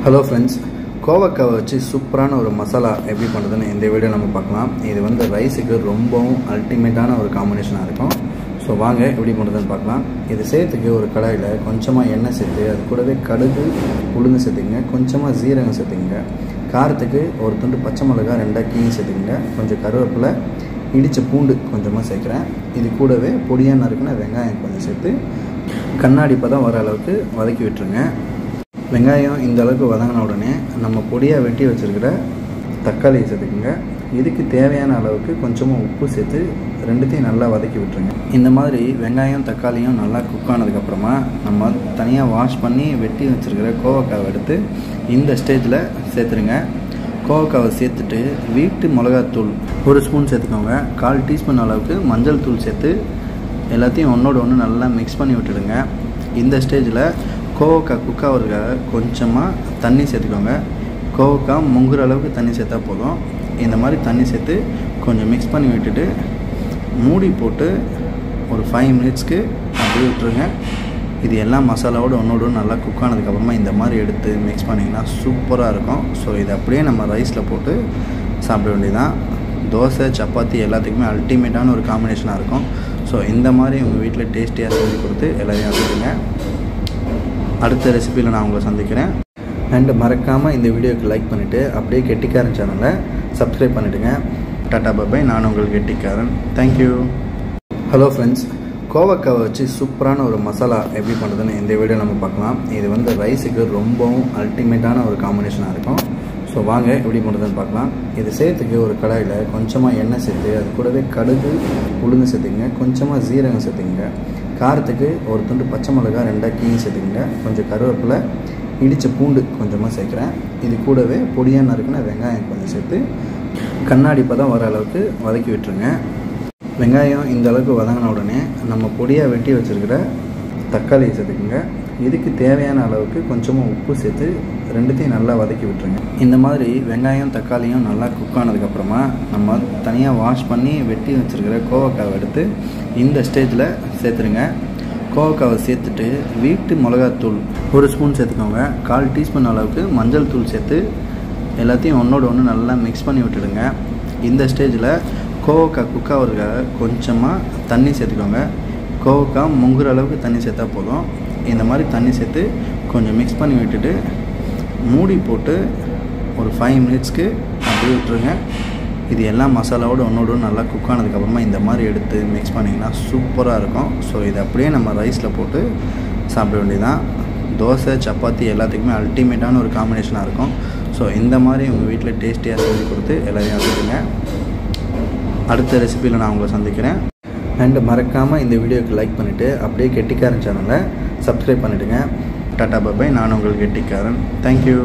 Hello friends, கோவக்காவை வச்சு சூப்பரான ஒரு மசாலா எப்படி பண்ணுறதுன்னு இந்த வீடியோ நம்ம பார்க்கலாம். இது வந்து ரைஸுக்கு ரொம்பவும் அல்டிமேட்டான ஒரு காம்பினேஷனாக இருக்கும். ஸோ வாங்க எப்படி பண்ணுறதுன்னு பார்க்கலாம். இது சேர்த்துக்கு ஒரு கடாயில் கொஞ்சமாக எண்ணெய் சேர்த்து அது கூடவே கடுகு உளுந்து சேர்த்துக்குங்க, கொஞ்சமாக ஜீரகம் சேர்த்துக்குங்க, காரத்துக்கு ஒரு துண்டு பச்சை மிளகாய் 2 கீழ் சேர்த்துக்குங்க, கொஞ்சம் கருவேப்பிலை, இடித்த பூண்டு கொஞ்சமாக சேர்க்குறேன். இது கூடவே பொடியாக நறுக்குன வெங்காயம் கொஞ்சம் சேர்த்து கண்ணாடி பதம் வர அளவுக்கு வதக்கி விட்டுருங்க. வெங்காயம் இந்த அளவுக்கு வதங்கின உடனே நம்ம பொடியாக வெட்டி வச்சுருக்கிற தக்காளியை சேர்த்துக்குங்க. இதுக்கு தேவையான அளவுக்கு கொஞ்சமாக உப்பு சேர்த்து ரெண்டுத்தையும் நல்லா வதக்கி விட்டுருங்க. இந்த மாதிரி வெங்காயம் தக்காளியும் நல்லா குக் ஆனதுக்கப்புறமா நம்ம தனியாக வாஷ் பண்ணி வெட்டி வச்சுருக்கிற கோவக்காவை எடுத்து இந்த ஸ்டேஜில் சேர்த்துருங்க. கோவக்காவை சேர்த்துட்டு வீட்டு மிளகாத்தூள் 1 ஸ்பூன் சேர்த்துக்கோங்க. 1/4 டீஸ்பூன் அளவுக்கு மஞ்சள் தூள் சேர்த்து எல்லாத்தையும் ஒன்றோடு ஒன்று நல்லா மிக்ஸ் பண்ணி விட்டுடுங்க. இந்த ஸ்டேஜில் கோவக்காய் குக் ஆகிறதுக்காக கொஞ்சமாக தண்ணி சேர்த்துக்கோங்க. கோவக்காய் முங்குற அளவுக்கு தண்ணி சேர்த்தா போதும். இந்த மாதிரி தண்ணி சேர்த்து கொஞ்சம் மிக்ஸ் பண்ணி விட்டுட்டு மூடி போட்டு ஒரு 5 மினிட்ஸ்க்கு அப்படியே விட்டுருங்க. இது எல்லாம் மசாலாவோடு ஒன்றோடு நல்லா குக் ஆனதுக்கப்புறமா இந்த மாதிரி எடுத்து மிக்ஸ் பண்ணிங்கன்னா சூப்பராக இருக்கும். ஸோ இது அப்படியே நம்ம ரைஸில் போட்டு சாப்பிட வேண்டியதுதான். தோசை சப்பாத்தி எல்லாத்துக்குமே அல்டிமேட்டான ஒரு காம்பினேஷனாக இருக்கும். ஸோ இந்த மாதிரி உங்கள் வீட்டில் டேஸ்டியாக செஞ்சு கொடுத்து எல்லாத்தையும் வச்சுக்கோங்க. அடுத்த ரெசிபியில் நான் உங்களை சந்திக்கிறேன். அண்டு மறக்காமல் இந்த வீடியோக்கு லைக் பண்ணிவிட்டு அப்படியே கெட்டிக்காரன் சேனலை சப்ஸ்கிரைப் பண்ணிவிடுங்க. டாட்டா பாய், நான் உங்கள் கெட்டிக்காரன். தேங்க்யூ. ஹலோ ஃப்ரெண்ட்ஸ், கோவக்காவை வச்சு சூப்பரான ஒரு மசாலா எப்படி பண்ணுறதுன்னு இந்த வீடியோ நம்ம பார்க்கலாம். இது வந்து ரைஸுக்கு ரொம்பவும் அல்டிமேட்டான ஒரு காம்பினேஷனாக இருக்கும். ஸோ வாங்க எப்படி பண்ணுறதுன்னு பார்க்கலாம். இது சேர்த்துக்கு ஒரு கடாயில் கொஞ்சமாக எண்ணெய் சேர்த்து அது கூடவே கடுகு உளுந்து சேர்த்துக்குங்க, கொஞ்சமாக ஜீரகம் சேர்த்துக்குங்க, காரத்துக்கு ஒரு துண்டு பச்சை மிளகாய் 2 கீழ் சேர்த்துக்குங்க, கொஞ்சம் கருவேப்பிலை, இடித்த பூண்டு கொஞ்சமாக சேர்க்குறேன். இது கூடவே பொடியாக நறுக்குன வெங்காயம் கொஞ்சம் சேர்த்து கண்ணாடி பதம் வர அளவுக்கு வதக்கி விட்டுருங்க. வெங்காயம் இந்த அளவுக்கு வதங்கின உடனே நம்ம பொடியாக வெட்டி வச்சுருக்கிற தக்காளியை சேர்த்துக்குங்க. இதுக்கு தேவையான அளவுக்கு கொஞ்சமாக உப்பு சேர்த்து ரெண்டுத்தையும் நல்லா வதக்கி விட்டுருங்க. இந்த மாதிரி வெங்காயம் தக்காளியும் நல்லா குக் ஆனதுக்கப்புறமா நம்ம தனியாக வாஷ் பண்ணி வெட்டி வச்சுருக்கிற கோவக்காவை எடுத்து இந்த ஸ்டேஜில் சேர்த்துருங்க. கோவக்காவை சேர்த்துட்டு வீட்டு மிளகாத்தூள் 1 ஸ்பூன் சேர்த்துக்கோங்க. 1/4 டீஸ்பூன் அளவுக்கு மஞ்சள் தூள் சேர்த்து எல்லாத்தையும் ஒன்றோடு ஒன்று நல்லா மிக்ஸ் பண்ணி விட்டுடுங்க. இந்த ஸ்டேஜில் கோவக்காய் குக் ஆகிறதுக்காக கொஞ்சமாக தண்ணி சேர்த்துக்கோங்க. கோவக்காய் முங்குற அளவுக்கு தண்ணி சேர்த்தா போதும். இந்த மாதிரி தண்ணி சேர்த்து கொஞ்சம் மிக்ஸ் பண்ணி விட்டுட்டு மூடி போட்டு ஒரு 5 மினிட்ஸ்க்கு அப்படியே விட்டுருங்க. இது எல்லாம் மசாலாவோடு ஒன்றோடு நல்லா குக் ஆனதுக்கப்புறமா இந்த மாதிரி எடுத்து மிக்ஸ் பண்ணிங்கன்னா சூப்பராக இருக்கும். ஸோ இது அப்படியே நம்ம ரைஸில் போட்டு சாப்பிட வேண்டியதுதான். தோசை சப்பாத்தி எல்லாத்துக்குமே அல்டிமேட்டான ஒரு காம்பினேஷனாக இருக்கும். ஸோ இந்த மாதிரி உங்கள் வீட்டில் டேஸ்டியாக செஞ்சு கொடுத்து எல்லாத்தையும் வச்சுக்கோங்க. அடுத்த ரெசிபியில் நான் உங்களை சந்திக்கிறேன். அண்டு மறக்காமல் இந்த வீடியோக்கு லைக் பண்ணிவிட்டு அப்படியே கெட்டிக்காரன் சேனலை சப்ஸ்கிரைப் பண்ணிவிடுங்க. டாட்டா பாய், நான் உங்கள் கெட்டிக்காரன். தேங்க்யூ.